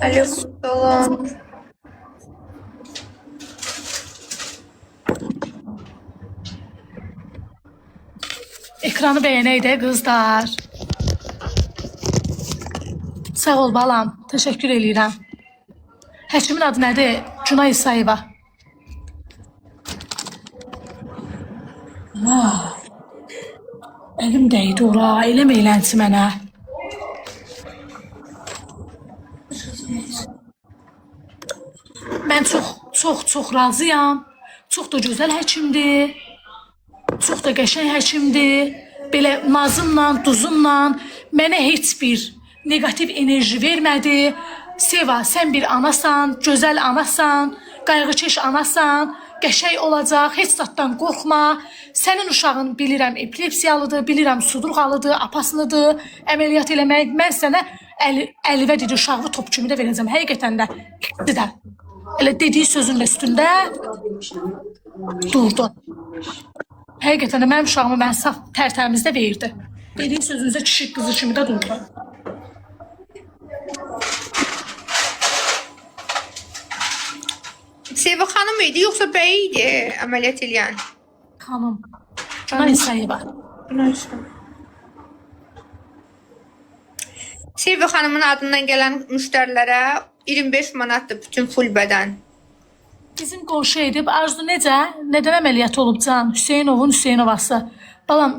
Aleykümselam. Ekranı bəyənək də qızlar. Sağ ol balam. Təşəkkür eləyirəm. Həkimin adı nədir? Cunay İsayeva. Əlim dəydi ora. Eləmə elənsi mənə. Mən çox razıyam. Çox da gözəl həkimdir. Çox da qəşəng həkimdir. Belə nazımla, duzumla mənə heç bir negativ enerji vermədi. Seva, sən bir anasan, gözəl anasan, qayğıkeş anasan, qəşəng olacaq, heç zatdan qorxma. Sənin uşağın bilirəm epilepsiyalıdır, bilirəm sudurğalıdır, apaslıdır, əməliyyat eləmək. Mən sənə əlivə dedi uşağı top kimi də verəcəm. Həqiqətən də də. Elə dediyi sözün üstündə durdu. Həqiqətən də mənim uşağımı mən saf tərtəmizdə verdi. Dediyi sözünüzdə kişi qızı kimi də durdu. Seva xanım idi, yoxsa bəy idi əməliyyat eləyən? Xanım, Cunay İsayeva. Seva xanımın adından gələn müştərilərə 25 manatdır bütün full bədən. Bizim qonşu edib, Arzu necə? Nədən əməliyyat olub can? Hüseynovun Hüseynovası. Balam,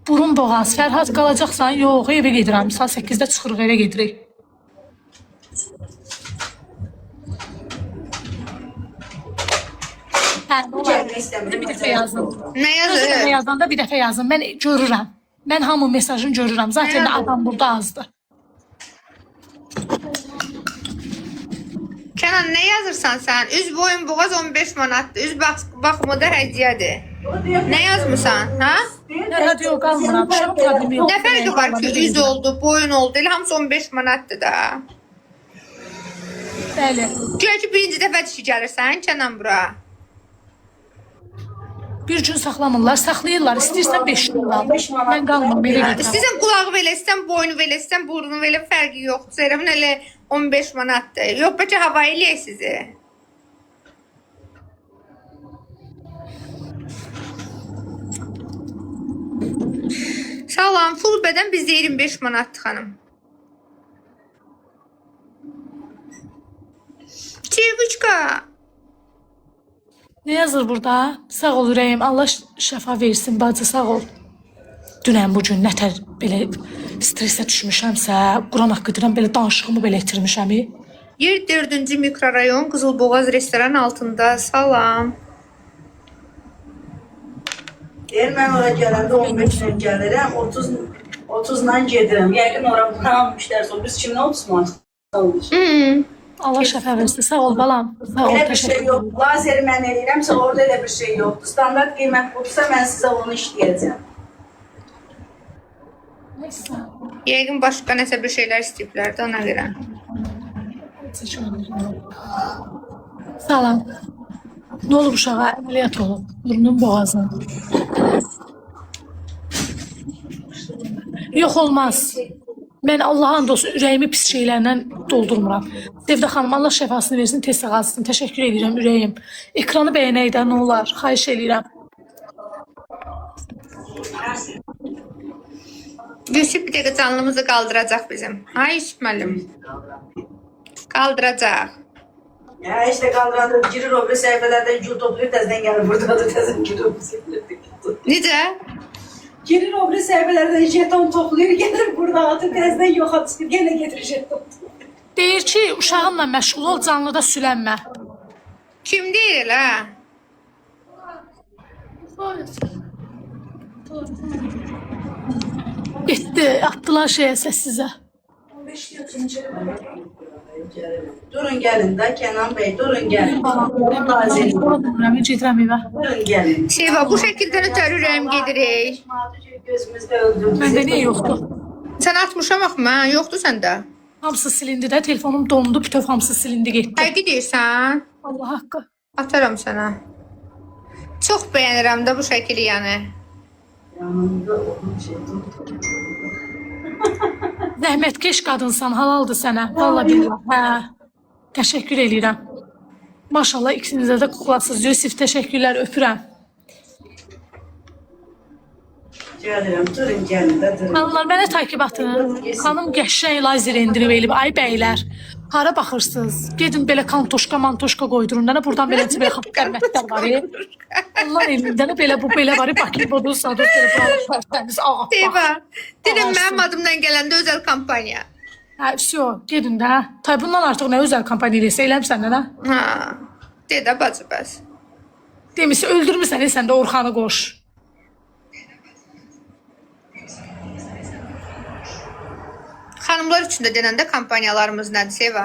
burun boğaz, Fərhad qalacaqsan? Yox, evə gedirəm. Saat 8-də çıxırıq, evə gedirik. Hə, bir dəfə yazın. Nə yazır? Nə yazanda bir dəfə yazın. Mən görürəm. Mən hamı mesajını görürəm. Zaten də adam burada azdır. Kənan, nə yazırsan sən? Üz boyun boğaz 15 manatdır. Üz baxımı da hədiyyədir. Nə yazmısan, hə? Radio qalmıram. Şam problemi yox. Nə fərqi var ki, üz oldu, boyun oldu. Elə hamısı 15 manatdır da. Bəli. Güya ki, birinci dəfə dişi gəlirsən, Kənan bura. Bir gün saxlamırlar, saxlayırlar. İstəyirsən 5 gün qal. Mən qalmam, belə gedirəm. İstəyirsən qulağı belə, istəyirsən boynu belə, istəyirsən burnu belə, fərqi yoxdur. Zərəmin elə 15 manatdır. Yox, bəlkə hava eləyək sizi. Salam, full bədən bizdə 25 manatdır xanım. Çevuçka. Ne yazır burada? Sağ ol ürəyim. Allah şəfa versin bacı, sağ ol. Dünən bugün nətər belə stresə düşmüşəmsə, Quran haqqı deyirəm, belə danışığımı belə itirmişəm. Yer 4-cü mikrorayon Qızılboğaz restoran altında. Salam. Deyir, mən ora gələndə 15 ilə gəlirəm, 30-la gedirəm. Yəqin ora buram müştərisi olur. Biz kimlə 30 manat alırıq? Allah şəfa versin. Sağ ol balam. Sağ ol. Elə bir şey yox. Lazeri mən eləyirəmsə orada elə bir şey yoxdur. Standart qiymət budursa mən sizə onu işləyəcəm. Yəqin başqa nəsə bir şeylər istəyiblər də ona görə. Salam. Ne olur uşağa? Əməliyyat olub. Burnun boğazın. Yox olmaz. Mən Allah'ın dostu ürəyimi pis şeylərlə doldurmuram. Sevdə xanım Allah şəfasını versin, tez sağalsın. Təşəkkür edirəm ürəyim. Ekranı bəyənək də nə olar? Xahiş edirəm. Yusuf bir dəqiqə canlımızı qaldıracaq bizim. Ay Yusuf müəllim. Qaldıracaq. Ya işte qaldıranda girir o bir səhifələrdən gül toplayır, təzdən gəlir buradadır, təzdən girir o bir səhifələrdən. Necə? Girir o bir səhifələrdən jeton toplayır, gəlir burada atır, təzdən yoxa çıxır, yenə getirir jeton. Deyir ki, uşağınla məşğul ol, canlıda sülənmə. Kim deyir elə? Getdi, atdılar şeyə səssizə. Durun gəlin də, Kənan bəy, durun gəlin. Mən gedirəm evə. Durun gəlin. Seva, bu şəkildən ötəri ürəyim gedirik. Gözümüzdə öldürdünüz. Məndə niyə yoxdur? Sən atmışam axı, yoxdur səndə. Hamısı silindi də, telefonum dondu, bütöv hamısı silindi, getdi. Həqiqi deyirsən? Allah haqqı. Ataram sənə. Çox bəyənirəm də bu şəkili yəni. Yanımda olan şey. Zəhmətkeş qadınsan, halaldır sənə. Vallahi billah. Hə. Təşəkkür edirəm. Maşallah ikinizə də kuklasız. Yusif təşəkkürlər, öpürəm. Gəlirəm, durun gəlin də durun. Xanımlar, mənə takib atın. Xanım qəşəng lazer endirib elib. Ay bəylər, hara baxırsınız? Gedin belə kantoşka, mantoşka qoydurun. Dənə buradan belə belə xəbərlər var. Allah elində nə belə bu belə var. Bakı bodu sadır telefonlarınız ağa. Seva. Dedim mənim adımdan gələndə özəl kampaniya. Hə, vəsə, gedin də. Tay bundan artıq nə özəl kampaniya eləsə eləm səndən ha? Ha. Dedə bacı bəs. Demişsə öldürmüsən sən də Orxanı qoş. Xanımlar üçün də denəndə kampaniyalarımız nədir Seva?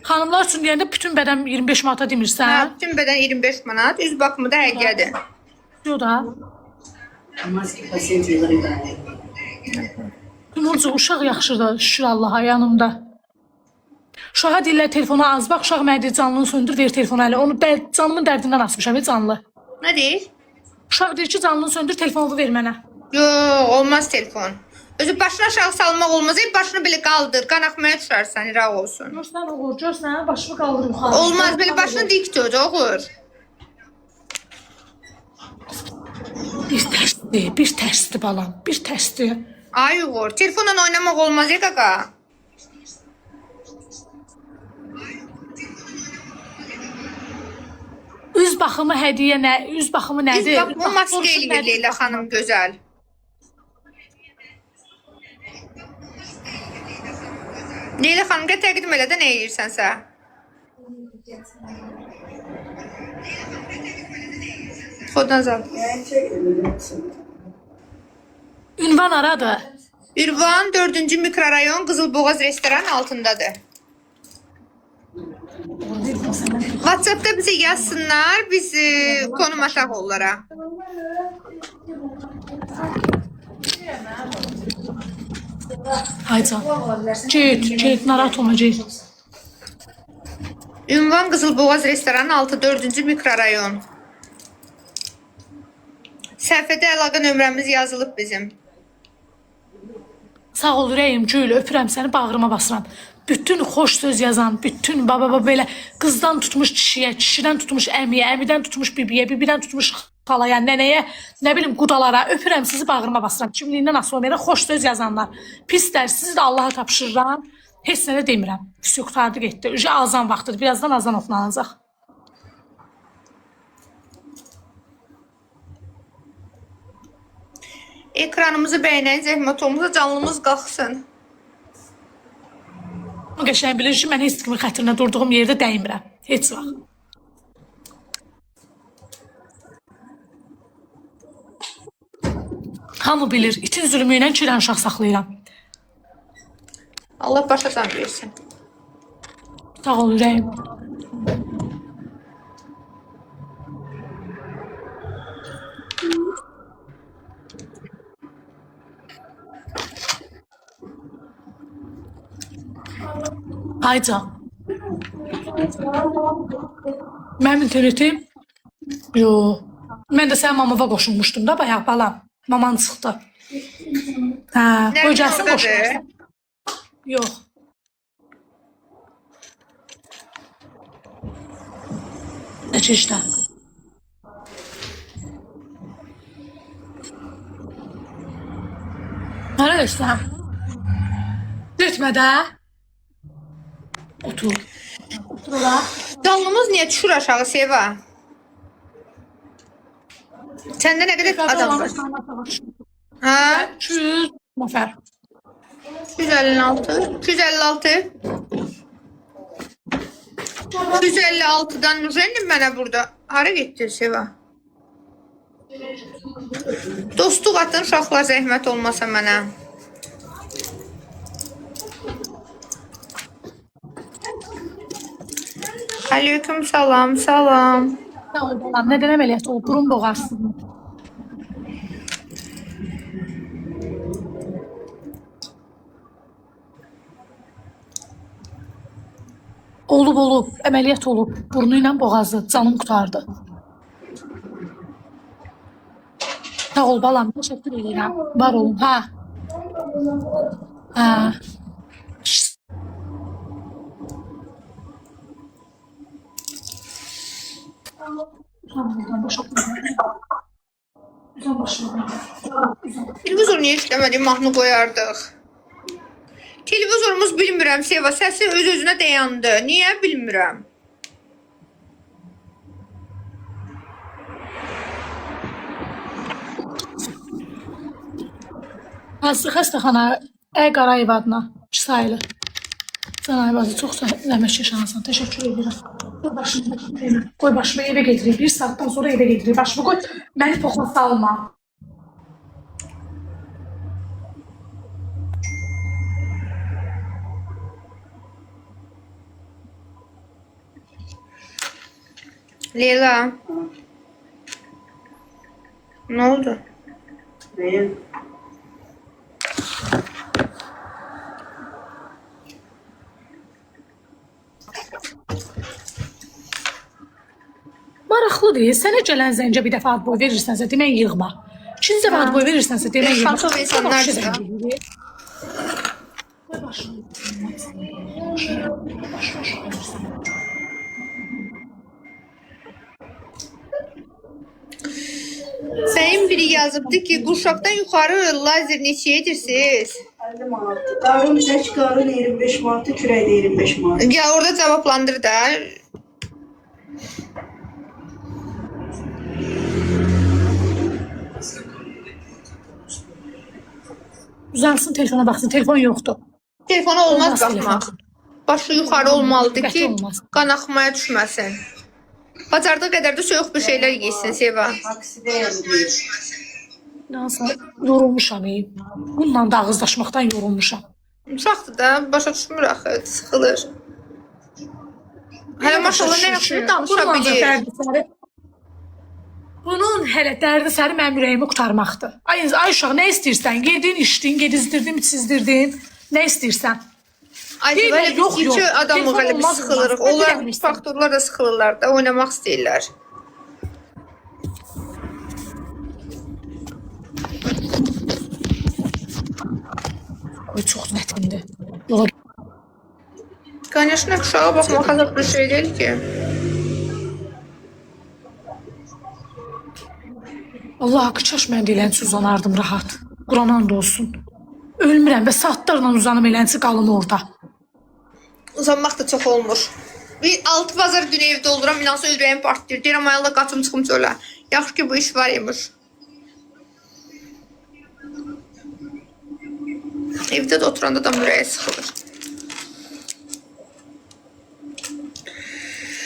Xanımlar üçün deyəndə bütün bədən 25 manata Hə, demirsən? bütün bədən 25 manat, üz baxımı da həqiqədir. Yox da. Maski pasiyent yılları da. Ümumca uşaq yaxşıdır, şükür Allaha yanımda. Uşağa deyirlər telefona az bax, uşaq mənə deyir canlını söndür, ver telefonu ələ. Onu canımın dərdindən asmışam, canlı. Nə deyir? Uşaq deyir ki, canlını söndür, telefonumu ver mənə. Yox, olmaz telefon. Özü başını aşağı salmaq olmaz. Başını belə qaldır, qanaxmaya düşərsən, iraq olsun. Görsən oğur, görsən, başımı qaldırım xanım. Olmaz, belə başını dik tut, oğur. Bir tərsdir balam, bir tərsdir. Ay uğur, telefonla oynamaq olmaz ya qaqa. Üz baxımı hədiyyə nə? Üz baxımı nədir? Üz baxımı maske eləyir Leyla xanım gözəl. Leyla xanım gəl təqdim elə də nə yeyirsənsə. Xodan zal. Ünvan aradır. Ünvan 4-cü mikrorayon Qızılboğaz restoranın altındadır. WhatsApp'da bizə yazsınlar, biz konum ataq onlara. Haycan. Ceyt, narahat olma Ceyt. Ünvan Qızılboğaz restoranın 4-cü mikrorayon. Səhifədə əlaqə nömrəmiz yazılıb bizim. Sağ ol ürəyim, Gül, öpürəm səni, bağrıma basıram. Bütün xoş söz yazan, bütün baba belə qızdan tutmuş kişiyə, kişidən tutmuş əmiyə, əmidən tutmuş bibiyə, bibidən tutmuş xalaya, nənəyə, nə bilim qudalara öpürəm sizi, bağrıma basıram. Kimliyindən asılı olmayaraq xoş söz yazanlar. Pislər, sizi də Allaha tapşırıram. Heç nə də demirəm. Füsü qutardı getdi. Ücə azan vaxtıdır. Birazdan azan oxunacaq. Ekranımızı bəyənən zəhmət olmasa canlımız qalxsın. Qəşəng bilir ki, mən heç kimin xətrinə durduğum yerdə dəymirəm. Heç vaxt. Hamı bilir, itin zülmü ilə kirən uşaq saxlayıram. Allah başadan versin. Sağ ol ürəyim. Ayca. Mənim internetim? Yox. Mən də sənin mamava qoşulmuşdum da bayaq balam. Maman çıxdı. Hə, qoy gəlsin qoşulursan. Yox. Necə işlə? Hara işləm? Getmə də. Otur. Otur ola. Canlımız niyə düşür aşağı Seva? Səndə nə qədər adam var? Hə? 200 nəfər. 256. 256. 256'dan Nurjen'im mənə burada. Hara getdi Seva? Dostluq atın uşaqlar zəhmət olmasa mənə. Aleyküm salam, salam. Sağ ol balam, nədən əməliyyat olub? Burun boğarsın. Olub, əməliyyat olub. Burnu ilə boğazı, canım qutardı. Sağ ol balam, teşekkür edirəm. Var olun, ha. Ha. Televizor niyə işləmədi? Mahnı qoyardıq. Televizorumuz bilmirəm Seva, səsi öz-özünə dayandı. Niyə bilmirəm? Xəstəxana Qarayev adına sayılır. Sən Ayvazı çox zəhmət yaşansan. Təşəkkür edirəm. Qoy başımı evə getireyim. Bir saatdan sonra evə getireyim. Başımı qoy. Məni toxuna salma. Leyla. Ne oldu? Değil. Maraqlıdır. Sənə gələn zəncə bir dəfə ad boy verirsənsə, demək yığma. İkinci dəfə ad boy verirsənsə, demək yığma. Şanslı insanlardır da. Qoy başını. Sənin biri yazıbdı ki, Quşaqdan yuxarı lazer neçəyə edirsiniz? 50 manatdır. Qarın tək qarın 25 manatdır, kürək də 25 manat. Ya orada cavablandır da. Uzansın telefona baxsın. Telefon yoxdur. Telefona olmaz Olmaz baxmaq. telefon. Başı yuxarı olmalıdır Qəti ki, olmaz. qan axmaya düşməsin. Bacardığı qədər də soyuq bir şeylər yeysin Seva. Aksi deyil. Nansa yorulmuşam. Bununla da ağızlaşmaqdan yorulmuşam. Uşaqdır da, başa düşmür axı, sıxılır. Hələ maşallah nə yaxşı danışa bilir. Bunun hələ dərdi səri mənim ürəyimi qurtarmaqdır. Ay uşaq, nə istəyirsən? Yedin, içdin, gedizdirdin, çizdirdin. Nə istəyirsən? Ay, Deyirlər, belə yox, biz yox. iki adamıq Telefon elə biz olmaz, sıxılırıq. olmaz. Onlar Nə bilirsən? faktorlar da sıxılırlar da, oynamaq istəyirlər. Ay, çox nətindir. Yola Конечно, uşağa baxmaq hazır bir şey deyil ki. Allah haqqı çaş mən deyilənçi uzanardım rahat. Qur'an and olsun. Ölmürəm və saatlarla uzanım elənçi qalım orada. Uzanmaq da çox olmur. Bir 6 bazar günü evdə oluram, inansa ürəyim partlayır. Deyirəm, ay Allah, qaçım çıxım çölə. Yaxşı ki, bu iş var imiş. Evdə də oturanda da ürəyi sıxılır.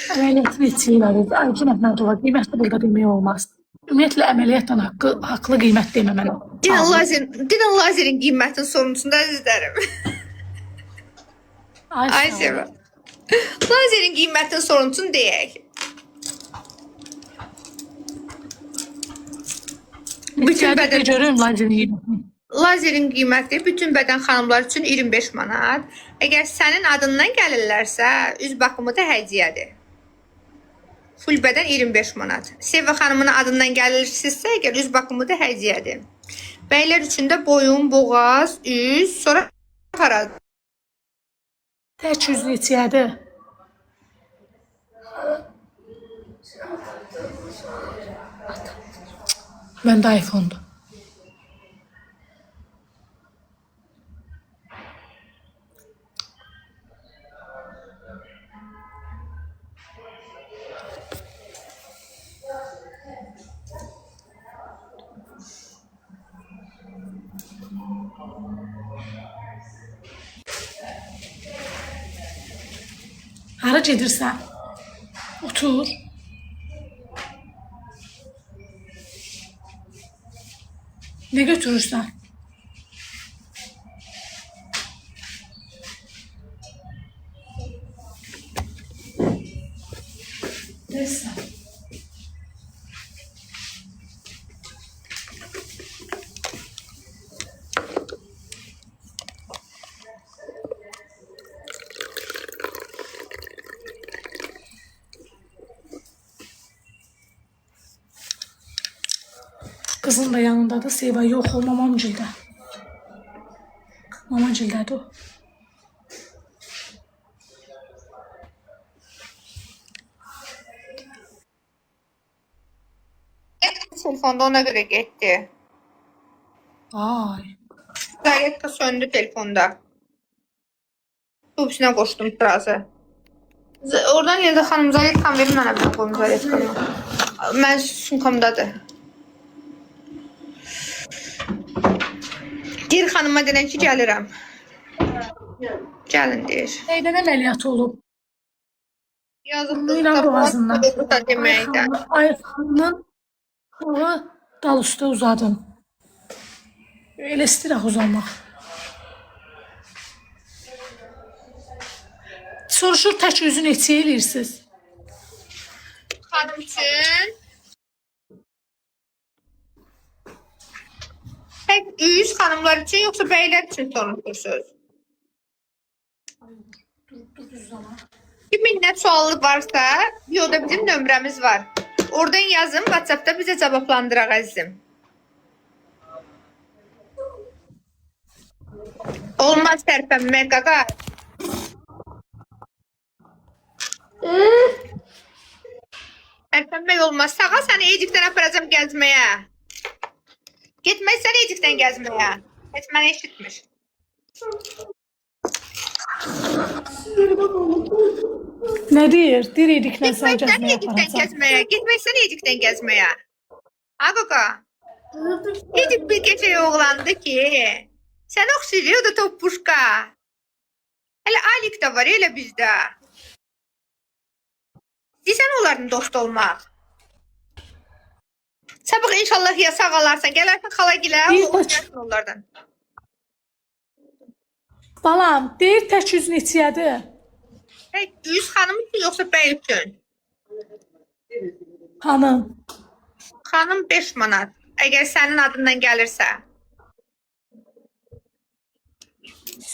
Əməliyyatın içiləri, ay qiymətlə dolar, qiymətli burada demək olmaz. Ümumiyyətlə əməliyyatdan haqlı qiymət deməməli. Dinən lazerin qiymətinin sorumlusunda əzizlərim. Ay Seva. Lazerin qiymətinin sorumlusunu deyək. Bütün bədən görürüm lazerin qiymətini. Lazerin qiyməti bütün bədən xanımlar üçün 25 manat. Əgər sənin adından gəlirlərsə, üz baxımı da hədiyyədir. Full bədən 25 manat. Seva xanımın adından gəlirsinizsə, əgər üz baxımı da hədiyyədir. Bəylər üçün də boyun, boğaz, üz, sonra para. Tək yüz neçəyədir? Məndə iPhone-dur. Hara gedirsən? Otur. Ne götürürsən? Neyse. Nazın da yanındadır. Seva yox, o mamamgildə. Mamamgildədir o. Telefonda ona göre gitti. Ay. Zaryadka söndü telefonda. Hepsine koştum sırası. Oradan Leyla xanım zaryadkan verin mənə bir qoyum zaryadkanı. Mən sumkamdadır. Gir xanıma denən ki gəlirəm. Gəlin deyir. Neydən əməliyyat olub? Yazıq İran boğazından. da deməkdən. Ayağının hava dal üstə uzadım. Elə istirək uzanmaq. Soruşur tək üzü neçə eləyirsiniz? Xanım üçün tek üyüz xanımlar üçün yoxsa bəylər üçün soruşursunuz? Bir minnət sualı varsa, yoda bizim nömrəmiz var. Oradan yazın, WhatsApp'da bizə cavablandıraq əzizim. Olmaz tərpənmək qaqa. Tərpənmək olmaz. Sağa səni Ecikdən aparacam gəzməyə. Getmək səni Ecikdən gəzməyə. Heç mənə eşitmiş. Nə deyir? Diriklə sən Getmək səni gəzməyə Ecikdən aparacaq. gəzməyə. Getmək səni Ecikdən gəzməyə. Ha qaqa. Ecik bir gecə oğlandı ki, sən oxşayırdı toppuşqa. Hələ Alik da var, elə bizdə. Deyirsən onların dost olmaq. Sabah inşallah ya sağ alarsan, gələrsən xalagilə, oxşayarsın onlardan. Balam, deyir tək üz neçəyədir? Hey, 100 xanım üçün yoxsa bəy üçün? Xanım. Xanım 5 manat. Əgər sənin adından gəlirsə.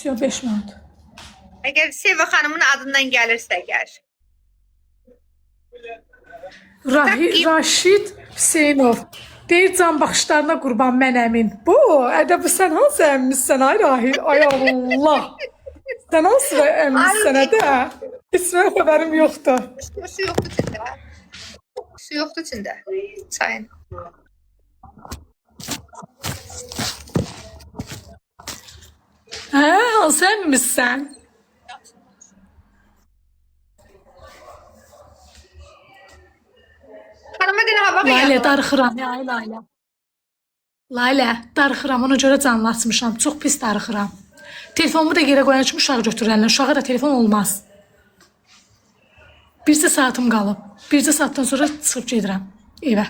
5 manat. Əgər Seva xanımın adından gəlirsə əgər. Raşid Hüseynov. Deyir can baxışlarına qurban mən əmin. Bu, ədəbi sən hansı əmmisən ay Rahil? Ay Allah. Sən hansı əmmisən ədə? Heç mən xəbərim yoxdur. Su yoxdur içində. Su yoxdur içində. Çayın. Hə, hansı əmmisən? Xanıma denə hava Laylə, qıyam. darıxıram. Ay Laylə. Laylə, darıxıram. Ona görə canlı açmışam. Çox pis darıxıram. Telefonumu da yerə qoyan kimi uşağı götürərlər. Uşağa da telefon olmaz. Bircə saatim qalıb. Bircə saatdan sonra çıxıb gedirəm evə.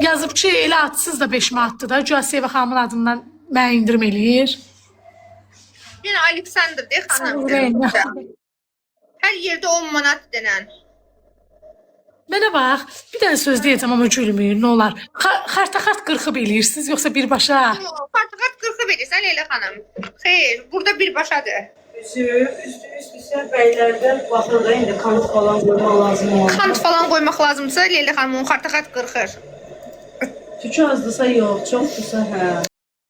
Yazıb ki, elə atsız da 5 manatdır da. Güya Seva xanımın adından mənə indirim eləyir. Yenə Aleksandr deyə xanım. Ürəyim. Hər yerdə 10 manat denən. Mənə bax, bir dənə söz deyəcəm amma gülməyir, nə olar. Xartaxart 40-ı bilirsiniz, yoxsa birbaşa? Xartı-xart 40-ı verirsən Leyla xanım. Xeyr, burada birbaşadır. Üst-üstə bəylərdə baxır da indi kant falan qoymaq lazım olur. Kant falan qoymaq lazımsa Leyla xanım, xartı-xart 40-ır. Tükü azdırsa yox, çoxdursa hə.